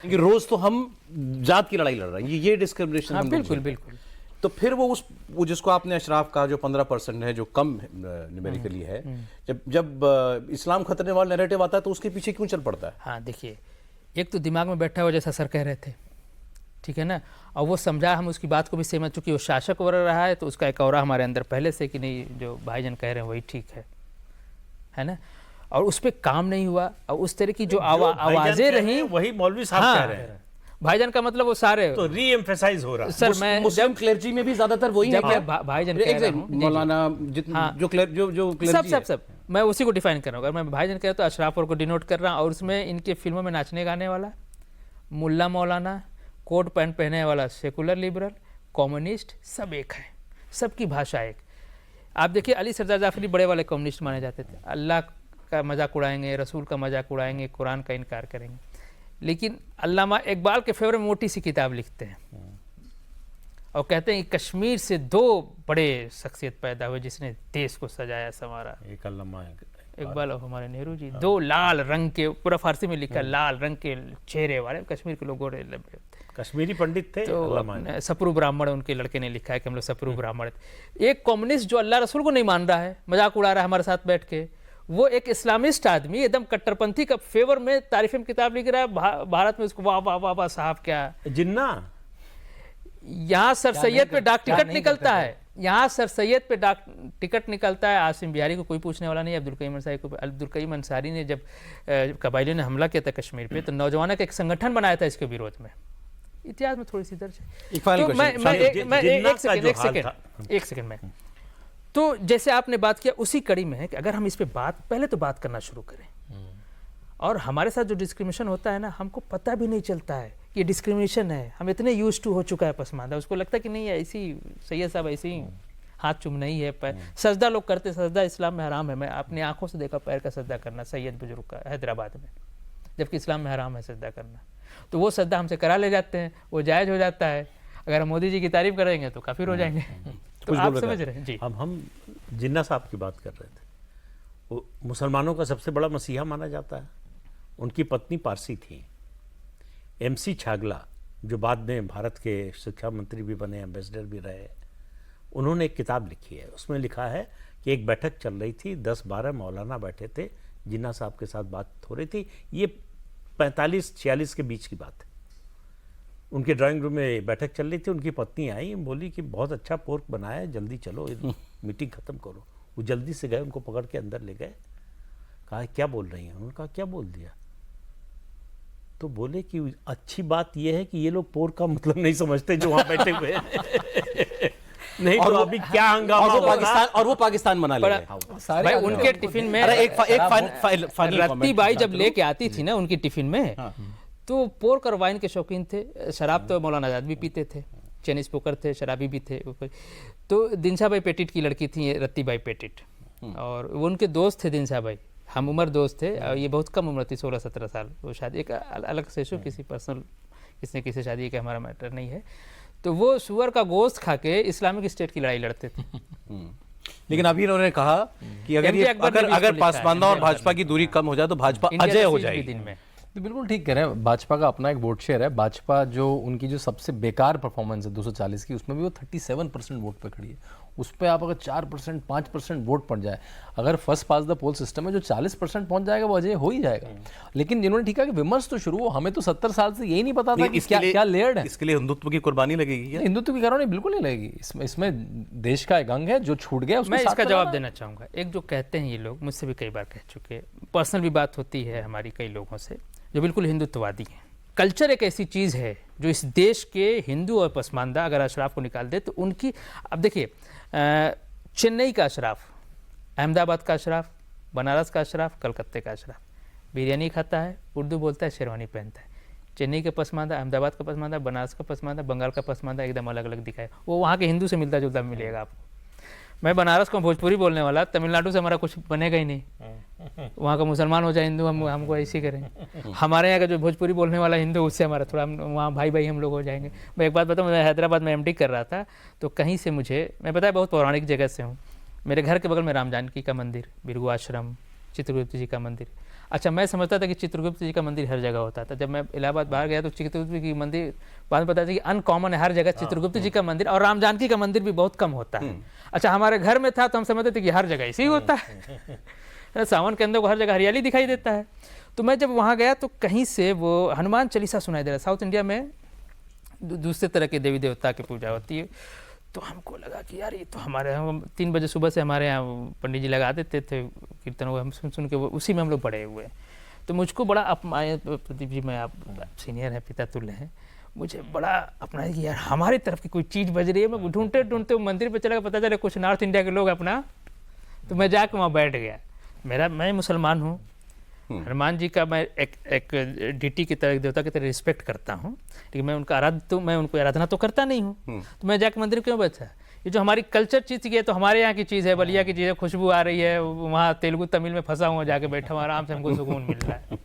क्योंकि रोज तो हम जात की लड़ाई लड़ रहे हैं, ये डिस्क्रिमिनेशन हाँ हम लोग बिल्कुल झेल रहे हैं। बिल्कुल। तो फिर वो जिसको आपने अशराफ कहा जो 15% है, जो कम न्यूमेरिकली है, जब इस्लाम खतरने वाला नैरेटिव आता है तो उसके पीछे क्यों चल पड़ता है? हाँ देखिए, एक तो दिमाग में बैठा हुआ जैसा सर कह रहे थे, ठीक है ना, और वो समझा, हम उसकी बात को भी समझ चूँकि वो शासक वर्ग रहा है, तो उसका एक और हमारे अंदर पहले से कि नहीं जो भाईजान कह रहे हैं वही ठीक है ना, और उस पर काम नहीं हुआ, और उस तरह की जो आवाज़ें रहीं वही मौलवी साहब हाँ, कह रहे हैं, भाईजान का मतलब वो सारे तो री एम्फेसाइज हो रहा है। सर मैं मुस्लिम क्लेर्जी में भी ज्यादातर वही है जब क्या? मैं भाईजान कह रहा हूँ मौलाना हाँ। जो क्लेर्जी है। सब मैं उसी को डिफाइन कर रहा हूँ। अगर मैं भाईजान कह रहा हूँ तो अशराफ वर्ग को डिनोट कर रहा हूँ, और उसमें इनके फिल्मों में नाचने गाने वाला मुल्ला मौलाना, कोट पैंट पहने वाला सेकुलर लिबरल, कम्युनिस्ट, सब एक है, सबकी भाषा एक। आप देखिए अली सरदार जाफरी बड़े वाले कम्युनिस्ट माने जाते थे, अल्लाह का मजाक उड़ाएंगे, रसूल का मजाक उड़ाएंगे, कुरान का इनकार करेंगे। लेकिन अल्लामा इकबाल के फेवर में मोटी सी किताब लिखते हैं और कहते हैं कि कश्मीर से दो बड़े शख्सियत पैदा हुए जिसने देश को सजाया संवारा, एक अल्लामा इकबाल और हमारे नेहरू जी। दो लाल रंग के, पूरा फारसी में लिखा, लाल रंग के चेहरे वाले, कश्मीर के लोग गोरे लंबे, कश्मीरी पंडित थे तो सप्रू ब्राह्मण उनके लड़के ने लिखा है कि हम लोग सप्रू ब्राह्मण। एक कम्युनिस्ट जो अल्लाह रसूल को नहीं मान रहा है, मजाक उड़ा रहा है हमारे साथ बैठ के, वो एक इस्लामिस्ट आदमी एकदम कट्टरपंथी का फेवर में तारीफ में किताब लिख रहा है, भारत में उसको वाह वाह वाह वाह साहब क्या जिन्ना। यहाँ सर सैयद पे डाक टिकट निकलता है, यहाँ सर सैयद पे डाक टिकट निकलता है। आसिम बिहारी को कोई पूछने वाला नहीं। अब्दुल करीम अंसारी को, अब्दुल करीम अंसारी ने जब कबायलियों ने हमला किया था कश्मीर पे, तो नौजवानों का एक संगठन बनाया था इसके विरोध में। इतिहास में थोड़ी सी दर्ज है। एक सेकंड में, तो जैसे आपने बात किया उसी कड़ी में है कि अगर हम इस पे पहले तो बात करना शुरू करें, और हमारे साथ जो डिस्क्रिमिनेशन होता है ना, हमको पता भी नहीं चलता है कि डिस्क्रिमिनेशन है। हम इतने यूज टू हो चुका है पसमानदा, उसको लगता है कि नहीं ऐसी सैयद साहब ऐसे ही हाथ चूमना ही है, पैर सजदा लोग करते, सजदा इस्लाम में हराम है। मैं अपनी आंखों से देखा पैर का सजदा करना सैयद बुजुर्ग का हैदराबाद में, जबकि इस्लाम में हराम है सजदा करना। तो वो सजदा हमसे करा ले जाते हैं, वो जायज़ हो जाता है। अगर हम मोदी जी की तारीफ करेंगे तो काफिर हो जाएंगे। तो आप समझ रहे हैं जी। अब हम जिन्ना साहब की बात कर रहे थे, वो मुसलमानों का सबसे बड़ा मसीहा माना जाता है। उनकी पत्नी पारसी थी, MC छागला, जो बाद में भारत के शिक्षा मंत्री भी बने, एम्बेसडर भी रहे। उन्होंने एक किताब लिखी है, उसमें लिखा है कि एक बैठक चल रही थी, 10-12 मौलाना बैठे थे, जिन्ना साहब के साथ बात हो रही थी। ये 45-46 के बीच की बात है। उनके ड्राइंग रूम में बैठक चल रही थी, उनकी पत्नी आई, बोली कि बहुत अच्छा पोर्क बनाया है, जल्दी चलो मीटिंग ख़त्म करो। वो जल्दी से गए, उनको पकड़ के अंदर ले गए, कहा क्या बोल रही हैं? उन्होंने कहा क्या बोल दिया? तो बोले कि अच्छी बात यह है कि ये लोग पोर्क का मतलब नहीं समझते जो वहाँ बैठे हुए हैं। नहीं तो अभी क्या हंगामा होगा। और वो पाकिस्तान बना ले भाई उनके टिफिन में रत्ती बाई जब लेके आती थी ना उनकी टिफिन में, तो पोर्क और वाइन के शौकीन थे। शराब तो मौलाना आजाद भी पीते थे, चैनी स्पोकर थे, शराबी भी थे। तो दिनशा भाई पेटिट की लड़की थी रत्ती बाई पेटिट, और वो उनके दोस्त थे दिनशा भाई, हम उम्र दोस्त थे। और ये बहुत कम उम्र थी, 16-17 साल। वो शादी एक अलग से शो, किसी पर्सनल किसने किसी शादी का हमारा मैटर नहीं है। तो वो सुअर का गोश्त खा के इस्लामिक स्टेट की लड़ाई लड़ते थे। लेकिन अभी उन्होंने कहा कि अगर पासमानदा और भाजपा की दूरी कम हो जाए तो भाजपा अजय हो जाएगी दिन में। तो बिल्कुल ठीक कह रहे हैं। भाजपा का अपना एक वोट शेयर है। भाजपा जो उनकी जो सबसे बेकार परफॉर्मेंस है 240 की, उसमें भी वो 37% वोट पे खड़ी है। उस पर आप अगर 4%, 5% वोट पड़ जाए, अगर first past the poll system में जो 40% पहुंच जाएगा वो अजय हो ही जाएगा। लेकिन जिन्होंने ठीक है कि विमर्श तो शुरू हो, हमें तो 70 साल से यही नहीं पता था कि क्या लेयर्ड है। इसके लिए हिंदुत्व की कुर्बानी लगेगी क्या? हिंदुत्व की नहीं, बिल्कुल नहीं लगेगी। इसमें देश का एक अंग है जो छूट गया, मैं इसका जवाब देना चाहूँगा। एक जो कहते हैं ये लोग, मुझसे भी कई बार कह चुके, पर्सनल भी बात होती है हमारी कई लोगों से, जो बिल्कुल हिंदुत्ववादी हैं। कल्चर एक ऐसी चीज़ है जो इस देश के हिंदू और पसमानदा अगर अशराफ को निकाल दे तो उनकी, अब देखिए चेन्नई का अशराफ, अहमदाबाद का अशराफ, बनारस का अशराफ, कलकत्ते का अशराफ बिरयानी खाता है, उर्दू बोलता है, शेरवानी पहनता है। चेन्नई का पसमानदा, अहमदाबाद का पसमानदा, बनारस का पसमानदा, बंगाल का पसमानदा एकदम अलग अलग दिखाए। वो वहाँ के हिंदू से मिलता जुलता मिलेगा आपको। मैं बनारस को भोजपुरी बोलने वाला, तमिलनाडु से हमारा कुछ बनेगा ही नहीं। वहाँ का मुसलमान हो जाए हिंदू, हमको ऐसे करें। हमारे यहाँ का जो भोजपुरी बोलने वाला हिंदू, उससे हमारा थोड़ा वहाँ भाई भाई हम लोग हो जाएंगे। मैं एक बात बताऊँ, मैं हैदराबाद में MD कर रहा था, तो कहीं से मुझे, मैं पता है बहुत पौराणिक जगह से हूँ, मेरे घर के बगल में राम जानकी का मंदिर, बिरगु आश्रम, चित्रगुप्त जी का मंदिर, अच्छा, मैं समझता था कि चित्रगुप्त जी का मंदिर हर जगह होता था। जब मैं इलाहाबाद बाहर गया तो चित्रगुप्त जी की मंदिर बाद में पता चला कि अनकॉमन है, हर जगह चित्रगुप्त जी का मंदिर, और राम जानकी का मंदिर भी बहुत कम होता है। अच्छा, हमारे घर में था तो हम समझते थे कि हर जगह इसी होता है। सावन के अंदर को हर जगह हरियाली दिखाई देता है। तो मैं जब वहाँ गया तो कहीं से वो हनुमान चालीसा सुनाई दे रहा। साउथ इंडिया में दूसरे तरह के देवी देवता की पूजा होती है। तो हमको लगा कि यार ये तो हमारे यहाँ 3 बजे सुबह से हमारे यहाँ पंडित जी लगा देते थे कीर्तन, वो हम सुन के वो उसी में हम लोग बड़े हुए। तो मुझको बड़ा प्रदीप जी, मैं आप सीनियर हैं, पिता तुल्य हैं, मुझे बड़ा अपना है कि यार हमारी तरफ की कोई चीज़ बज रही है। मैं ढूंढते ढूंढते मंदिर पे चला, पता चला कुछ नॉर्थ इंडिया के लोग अपना। तो मैं जाकर वहाँ बैठ गया। मैं मुसलमान हूँ, हनुमान जी का मैं एक डीटी की तरह, देवता की तरह रिस्पेक्ट करता हूँ, लेकिन मैं उनका मैं उनको आराधना तो करता नहीं हूँ। तो मैं जाके मंदिर क्यों बैठा? ये जो हमारी कल्चर चीज़ की है तो हमारे यहाँ की चीज़ है, बलिया की चीज़ है, खुशबू आ रही है, वहाँ तेलुगु तमिल में फंसा हुआ, जाके बैठा हूँ आराम से, हमको सुकून मिल रहा है।